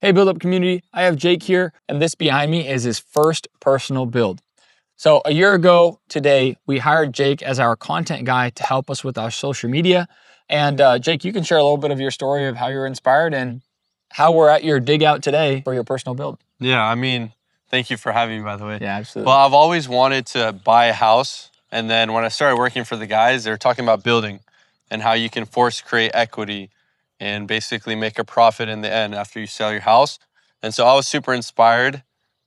Hey, Build Up community, I have Jake here, and this behind me is his first personal build. So a year ago today, we hired Jake as our content guy to help us with our social media. And Jake, you can share a little bit of your story of how you were inspired and how we're at your dig out today for your personal build. Yeah, I mean, thank you for having me, by the way. Yeah, absolutely. Well, I've always wanted to buy a house. And then when I started working for the guys, they were talking about building and how you can force create equity and basically make a profit in the end after you sell your house. And so I was super inspired.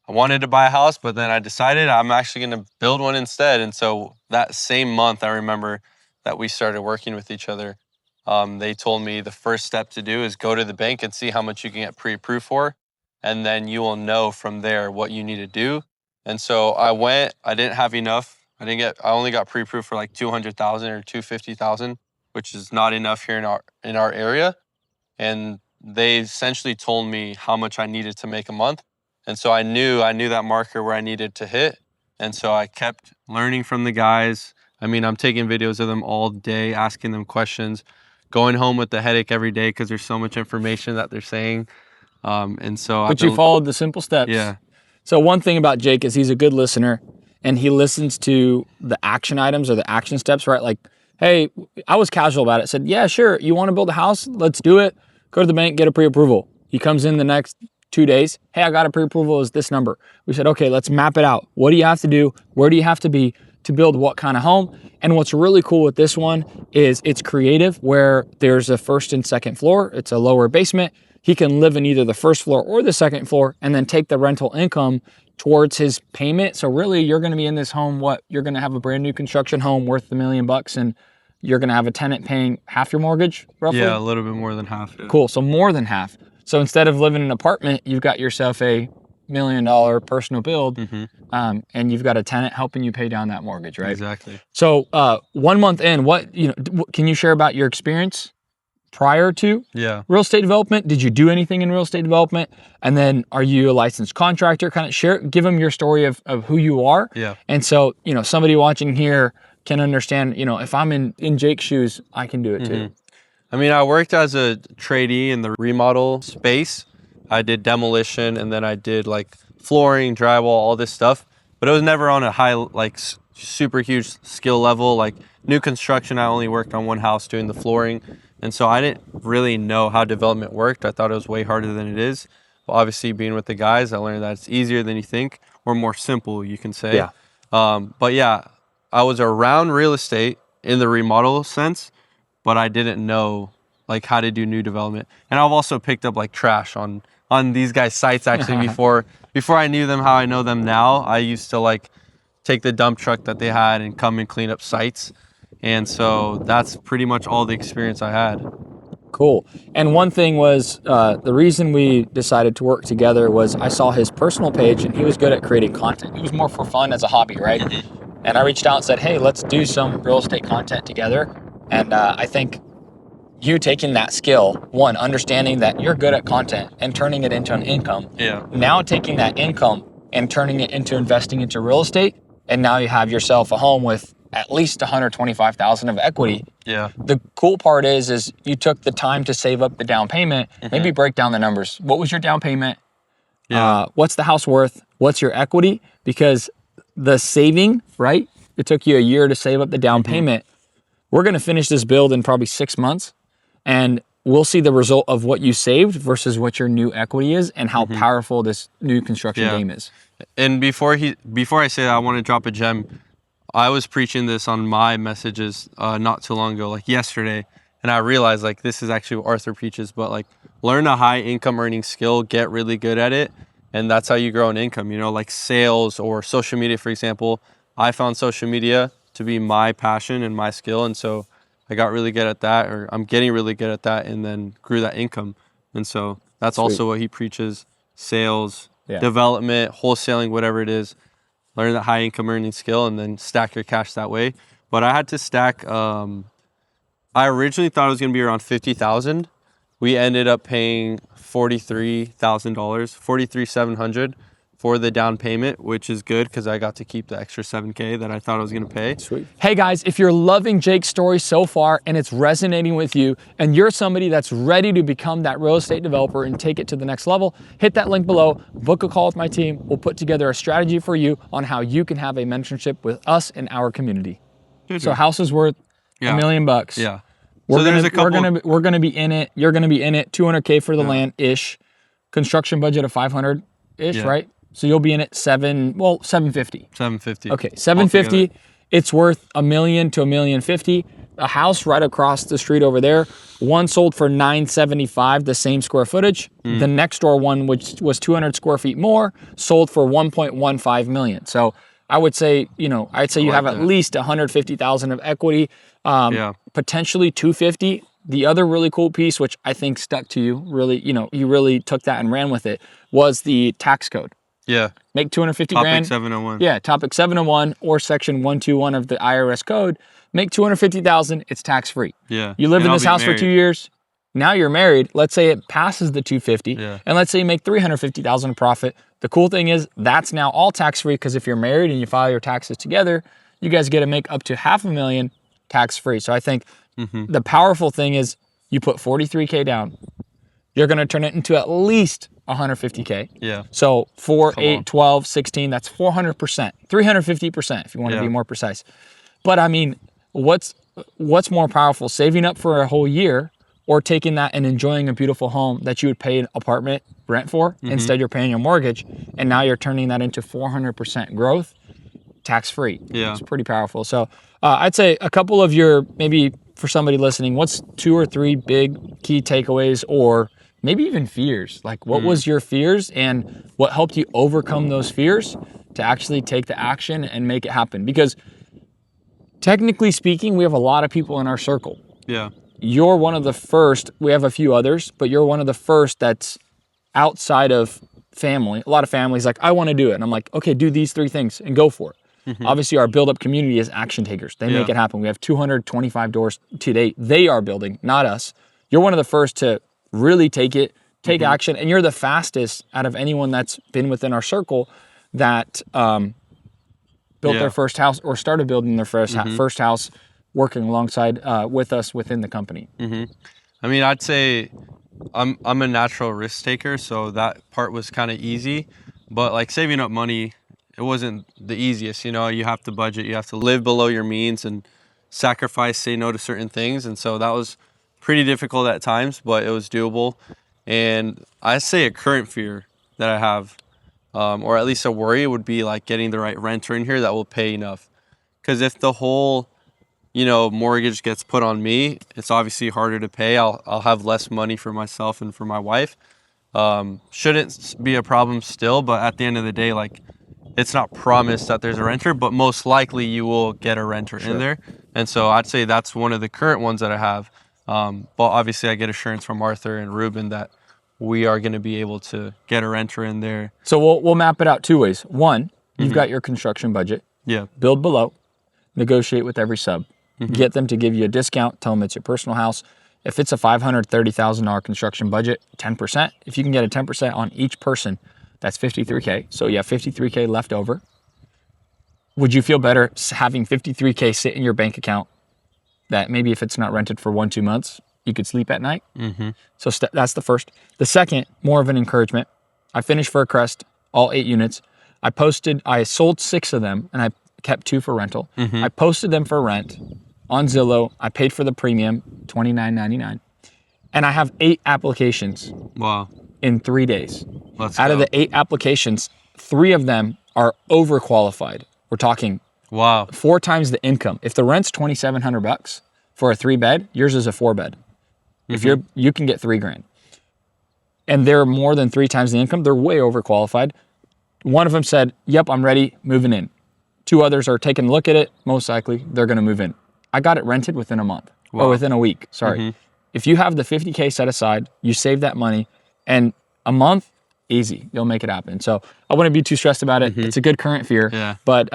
I wanted to buy a house, but then I decided I'm actually going to build one instead. And so that same month, I remember that we started working with each other. They told me the first step to do is go to the bank and see how much you can get pre-approved for. And then you will know from there what you need to do. And so I went, I didn't have enough. I only got pre-approved for like 200,000 or 250,000, which is not enough here in our area. And they essentially told me how much I needed to make a month. And so I knew that marker where I needed to hit. And so I kept learning from the guys. I mean, I'm taking videos of them all day, asking them questions, going home with the headache every day because there's so much information that they're saying. But you followed the simple steps. Yeah. So one thing about Jake is he's a good listener and he listens to the action items or the action steps, right? Like, hey, I was casual about it. Said, yeah, sure. You want to build a house? Let's do it. Go to the bank, get a pre-approval. He comes in the next 2 days. Hey, I got a pre-approval is this number. We said, okay, let's map it out. What do you have to do? Where do you have to be to build what kind of home? And what's really cool with this one is it's creative where there's a first and second floor. It's a lower basement. He can live in either the first floor or the second floor and then take the rental income towards his payment. So really you're going to be in this home, you're going to have a brand new construction home worth $1 million and you're going to have a tenant paying half your mortgage roughly? Yeah, a little bit more than half. Yeah. Cool. So more than half. So instead of living in an apartment, you've got yourself a $1 million personal build and you've got a tenant helping you pay down that mortgage, right? Exactly. So 1 month in, can you share about your experience prior to real estate development? Did you do anything in real estate development? And then are you a licensed contractor? Kind of give them your story of who you are. Yeah. And so, somebody watching here can understand, if I'm in Jake's shoes, I can do it too. I mean, I worked as a trainee in the remodel space. I did demolition and then I did like flooring, drywall, all this stuff. But it was never on a high, like super huge skill level. Like new construction, I only worked on one house doing the flooring. And so I didn't really know how development worked. I thought it was way harder than it is. But obviously being with the guys, I learned that it's easier than you think, or more simple, you can say. Yeah. But yeah, I was around real estate in the remodel sense, but I didn't know like how to do new development. And I've also picked up like trash on these guys' sites actually before I knew them how I know them now. I used to like take the dump truck that they had and come and clean up sites. And so that's pretty much all the experience I had. Cool. And one thing was the reason we decided to work together was I saw his personal page and he was good at creating content. It was more for fun as a hobby, right? And I reached out and said, hey, let's do some real estate content together. And I think you taking that skill, one, understanding that you're good at content and turning it into an income. Yeah. Now taking that income and turning it into investing into real estate. And now you have yourself a home with at least $125,000 of equity. Yeah. The cool part is you took the time to save up the down payment. Maybe break down the numbers. What was your down payment? Yeah. What's the house worth? What's your equity? Because the saving, right? It took you a year to save up the down payment. We're going to finish this build in probably 6 months and we'll see the result of what you saved versus what your new equity is and how powerful this new construction game is. And before I say that, I want to drop a gem. I was preaching this on my messages not too long ago, like yesterday, and I realized like this is actually what Arthur preaches, but like learn a high income earning skill, get really good at it, and that's how you grow an income, like sales or social media, for example. I found social media to be my passion and my skill, and so I got really good at that, or I'm getting really good at that, and then grew that income. And so that's also what he preaches: sales, development, wholesaling, whatever it is. Learn that high income earning skill and then stack your cash that way. But I had to stack, I originally thought it was going to be around $50,000. We ended up paying $43,000, $43,700 for the down payment, which is good because I got to keep the extra $7K that I thought I was going to pay. Sweet. Hey guys, if you're loving Jake's story so far and it's resonating with you and you're somebody that's ready to become that real estate developer and take it to the next level, hit that link below, book a call with my team. We'll put together a strategy for you on how you can have a mentorship with us in our community. So house is worth $1 million. Yeah. We're gonna be in it. You're gonna be in it. 200K for the land ish. Construction budget of 500 ish, right? So you'll be in it 750. 750. Okay, 750. Altogether. It's worth $1 million to $1.05 million. A house right across the street over there, one sold for $975, the same square footage. The next door one, which was 200 square feet more, sold for $1.15 million. So I would say, you have at least 150,000 of equity, potentially 250. The other really cool piece, which I think stuck to you, really, you really took that and ran with it, was the tax code. Yeah. Make 250 Topic grand. 701. Yeah, Topic 701 or Section 121 of the IRS code. Make 250,000. It's tax free. Yeah. You live in this house for 2 years. Now you're married. Let's say it passes the 250, and let's say you make 350,000 profit. The cool thing is that's now all tax free because if you're married and you file your taxes together, you guys get to make up to $500,000 tax free. So I think the powerful thing is you put 43K down. You're going to turn it into at least 150K. Yeah. So 4, 8, 12, 16, that's 400%, 350% if you want to be more precise. But I mean, what's more powerful, saving up for a whole year or taking that and enjoying a beautiful home that you would pay an apartment rent for? Instead you're paying a mortgage and now you're turning that into 400% growth, tax free. Yeah. It's pretty powerful. So I'd say a couple of your, maybe for somebody listening, what's 2 or 3 big key takeaways or maybe even fears? Like what was your fears and what helped you overcome those fears to actually take the action and make it happen? Because technically speaking, we have a lot of people in our circle. Yeah. You're one of the first, we have a few others, but you're one of the first that's outside of family. A lot of families like, I want to do it. And I'm like, okay, do these 3 things and go for it. Obviously our build up community is action takers. They make it happen. We have 225 doors to date. They are building, not us. You're one of the first to really take action. And you're the fastest out of anyone that's been within our circle that built their first house or started building their first house working alongside with us within the company. I mean, I'd say I'm a natural risk taker, so that part was kind of easy. But like saving up money, it wasn't the easiest. You have to budget, you have to live below your means and sacrifice, say no to certain things. And so that was pretty difficult at times, but it was doable. And I say a current fear that I have, or at least a worry, would be like getting the right renter in here that will pay enough. Because if the whole, mortgage gets put on me, it's obviously harder to pay. I'll have less money for myself and for my wife. Shouldn't be a problem still, but at the end of the day, like, it's not promised that there's a renter, but most likely you will get a renter in there. And so I'd say that's one of the current ones that I have. But obviously I get assurance from Arthur and Ruben that we are going to be able to get a renter in there. So we'll map it out 2 ways. One, you've got your construction budget. Yeah. Build below, negotiate with every sub. Get them to give you a discount, tell them it's your personal house. If it's a $530,000 construction budget, 10%. If you can get a 10% on each person, that's $53K. So you have $53K left over. Would you feel better having $53K sit in your bank account that maybe if it's not rented for 1-2 months, you could sleep at night? So that's the first. The second, more of an encouragement. I finished for a crest, all 8 units. I sold 6 of them and I kept 2 for rental. I posted them for rent on Zillow. I paid for the premium, $29.99. And I have 8 applications. Wow. In 3 days. Out of the 8 applications, 3 of them are overqualified. We're talking 4 times the income. If the rent's $2,700 for a 3-bed, yours is a 4-bed. If you can get $3,000. And they're more than 3 times the income, they're way overqualified. One of them said, yep, I'm ready, moving in. 2 others are taking a look at it. Most likely, they're going to move in. I got it rented within a month or within a week. Sorry. If you have the $50K set aside, you save that money, and a month, easy, you'll make it happen. So I wouldn't be too stressed about it. It's a good current fear, but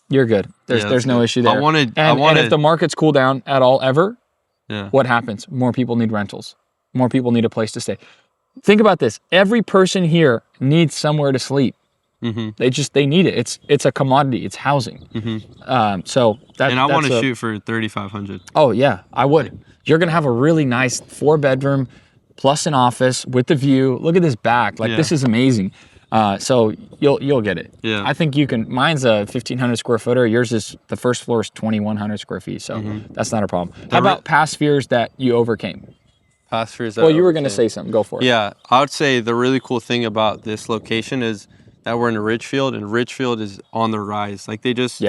you're good. There's no issue there. And if the markets cool down at all ever, what happens? More people need rentals. More people need a place to stay. Think about this. Every person here needs somewhere to sleep. They need it. It's a commodity. It's housing. So that And I want to shoot for 3,500. Oh yeah, I would. You're gonna have a really nice 4-bedroom plus an office with the view. Look at this back. Like this is amazing. So you'll get it. Yeah. I think you can. Mine's a 1,500 square footer. Yours is the first floor is 2,100 square feet. So that's not a problem. How about past fears that you overcame? Past fears. Well, you were gonna say something. Go for it. Yeah, I would say the really cool thing about this location is that we're in Ridgefield, and Ridgefield is on the rise. Like they just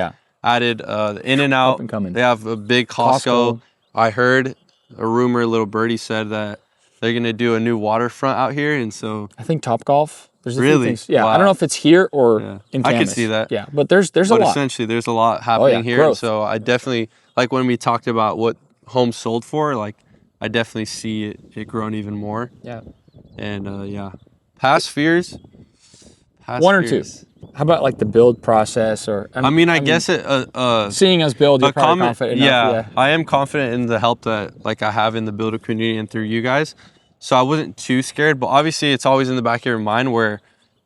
added the In and Out. Up and coming. They have a big Costco. I heard a rumor, little birdie said that they're gonna do a new waterfront out here, and so I think Topgolf. There's a few really, things. Yeah, I don't know if it's here or in Camas. I could see that. Yeah, but there's a lot. Essentially, there's a lot happening here, growth. and so I definitely like when we talked about what homes sold for. Like I definitely see it growing even more. Yeah. And past fears. One or two. How about like the build process or? I mean, I guess it. Seeing us build, you're probably confident enough. Yeah, I am confident in the help that like I have in the builder community and through you guys. So I wasn't too scared, but obviously it's always in the back of your mind where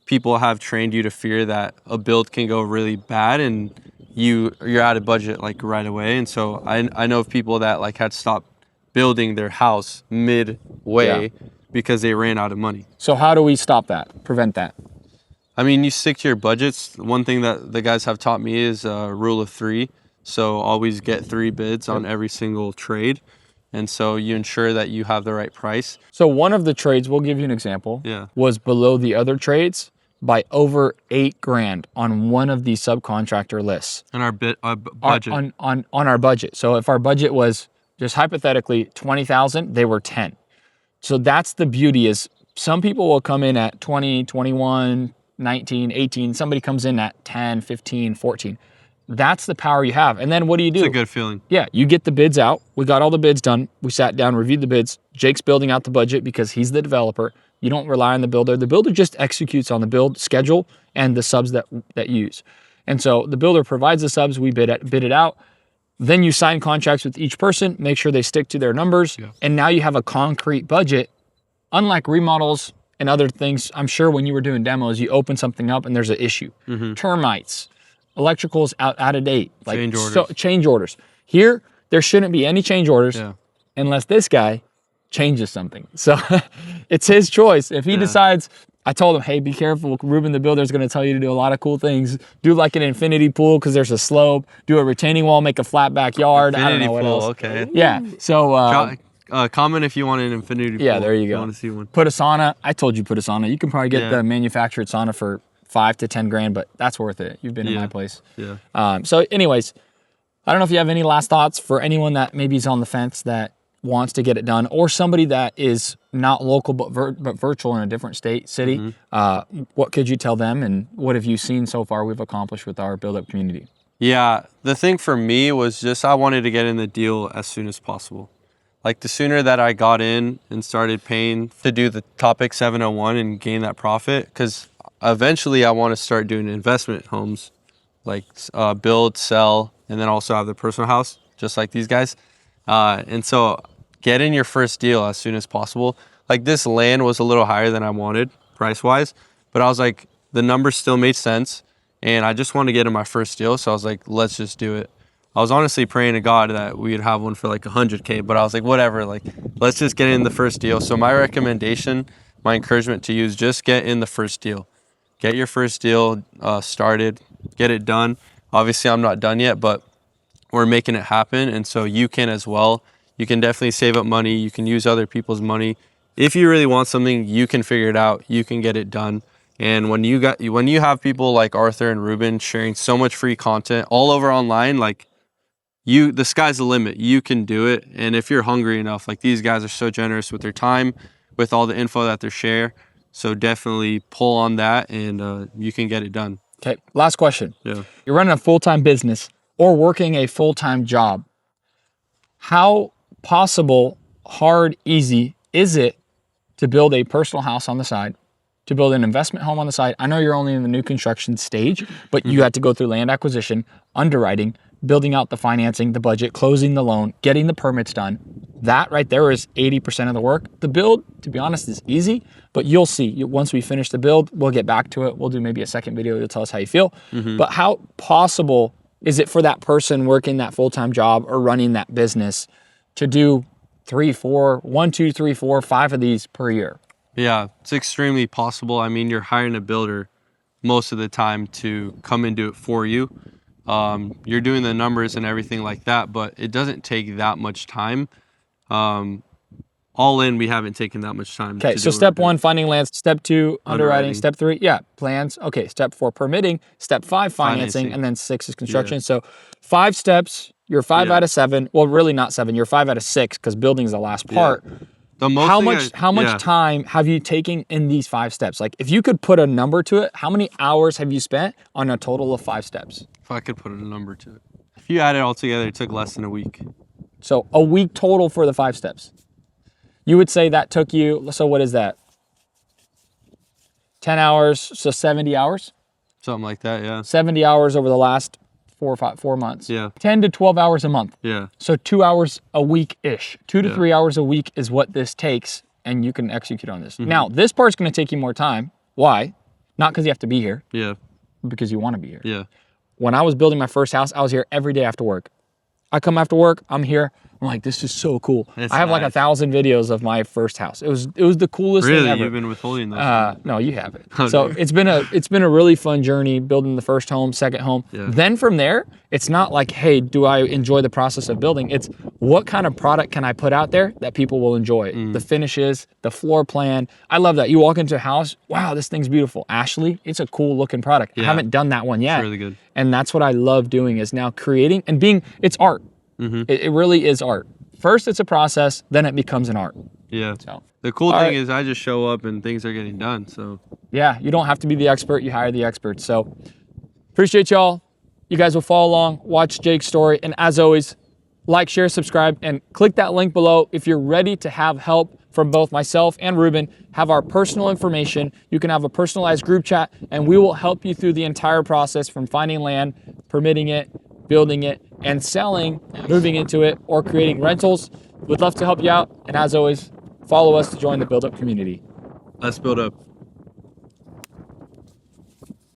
people have trained you to fear that a build can go really bad and you're out of budget like right away. And so I know of people that like had stopped building their house midway because they ran out of money. So how do we stop that? Prevent that? I mean, you stick to your budgets. One thing that the guys have taught me is rule of 3. So always get 3 bids on every single trade. And so you ensure that you have the right price. So one of the trades, we'll give you an example, was below the other trades by over $8,000 on one of the subcontractor lists. And our budget. On our budget. So if our budget was just hypothetically 20,000, they were 10. So that's the beauty is some people will come in at 20, 21, 19, 18. Somebody comes in at 10, 15, 14. That's the power you have. And then what do you do? It's a good feeling. Yeah, you get the bids out. We got all the bids done. We sat down, reviewed the bids. Jake's building out the budget because he's the developer. You don't rely on the builder. The builder just executes on the build schedule and the subs that use. And so the builder provides the subs, we bid it out. Then you sign contracts with each person, make sure they stick to their numbers. Yeah. And now you have a concrete budget. Unlike remodels and other things, I'm sure when you were doing demos, you open something up and there's an issue. Termites. Electrical's out of date. Like change orders. Here, there shouldn't be any change orders unless this guy changes something. So it's his choice. If he decides, I told him, hey, be careful. Ruben the builder is going to tell you to do a lot of cool things. Do like an infinity pool because there's a slope. Do a retaining wall, make a flat backyard. Infinity I don't know what pool, else. Okay. Yeah. So comment if you want an infinity pool. Yeah, there you go. I want to see one. Put a sauna. I told you put a sauna. You can probably get the manufactured sauna for $5,000 to $10,000, but that's worth it. You've been in my place. Yeah. So anyways, I don't know if you have any last thoughts for anyone that maybe is on the fence that wants to get it done, or somebody that is not local but virtual in a different city. What could you tell them, and what have you seen so far we've accomplished with our build-up community? Yeah, the thing for me was just I wanted to get in the deal as soon as possible. Like the sooner that I got in and started paying to do the Topic 701 and gain that profit, because eventually I want to start doing investment homes, like build, sell, and then also have the personal house, just like these guys. And so get in your first deal as soon as possible. Like this land was a little higher than I wanted price-wise, but I was like, the numbers still made sense. And I just wanted to get in my first deal. So I was like, let's just do it. I was honestly praying to God that we'd have one for like 100K, but I was like, whatever, like, let's just get in the first deal. So my recommendation, my encouragement to you is just get in the first deal. Get your first deal started, get it done. Obviously, I'm not done yet, but we're making it happen. And so you can as well. You can definitely save up money. You can use other people's money. If you really want something, you can figure it out. You can get it done. And when you have people like Arthur and Ruben sharing so much free content all over online, like the sky's the limit. You can do it. And if you're hungry enough, like these guys are so generous with their time, with all the info that they share. So definitely pull on that and you can get it done. Okay, last question. Yeah. You're running a full-time business or working a full-time job. How possible, hard, easy is it to build a personal house on the side, to build an investment home on the side? I know you're only in the new construction stage, but you had to go through land acquisition, underwriting, building out the financing, the budget, closing the loan, getting the permits done. That right there is 80% of the work. The build, to be honest, is easy, but you'll see. Once we finish the build, we'll get back to it. We'll do maybe a second video. You'll tell us how you feel. But how possible is it for that person working that full-time job or running that business to do 3, 4, 1, 2, 3, 4, 5 of these per year? Yeah, it's extremely possible. I mean, you're hiring a builder most of the time to come and do it for you. You're doing the numbers and everything like that, but it doesn't take that much time. All in, we haven't taken that much time. Okay, so step 1, finding land. Step 2, underwriting. Step 3, plans. Okay, step 4, permitting. Step 5, financing. And then 6 is construction. So 5 steps, you're 5 out of 7. Well, really not 7, you're 5 out of 6 because building is the last part. The most how much time have you taken in these 5 steps? Like, if you could put a number to it, how many hours have you spent on a total of 5 steps? If I could put a number to it. If you add it all together, it took less than a week. So a week total for the 5 steps. You would say that took you, so what is that? 10 hours, so 70 hours? Something like that, yeah. 70 hours over the last 4 months. Yeah. 10 to 12 hours a month. Yeah. So 2 hours a week-ish. 2 to 3 hours a week is what this takes, and you can execute on this. Now, this part's gonna take you more time. Why? Not because you have to be here. Yeah. Because you wanna be here. Yeah. When I was building my first house, I was here every day after work. I come after work, I'm here. I'm like, this is so cool. I have like 1,000 videos of my first house. It was the coolest thing ever. Really, you've been withholding those? No, you haven't. Okay. So it's been a really fun journey building the first home, second home. Yeah. Then from there, it's not like, hey, do I enjoy the process of building? It's what kind of product can I put out there that people will enjoy? The finishes, the floor plan. I love that. You walk into a house, wow, this thing's beautiful. Ashley, it's a cool looking product. I haven't done that one yet. It's really good. And that's what I love doing is now creating and it's art. It really is art. First, it's a process, then it becomes an art. Yeah. So, the cool thing is I just show up and things are getting done. So yeah, you don't have to be the expert, you hire the experts. So appreciate y'all. You guys will follow along, watch Jake's story. And as always, like, share, subscribe, and click that link below if you're ready to have help from both myself and Ruben, have our personal information. You can have a personalized group chat, and we will help you through the entire process from finding land, permitting it, building it, and selling, moving into it, or creating rentals. We'd love to help you out. And as always, follow us to join the Build Up community. let's build up.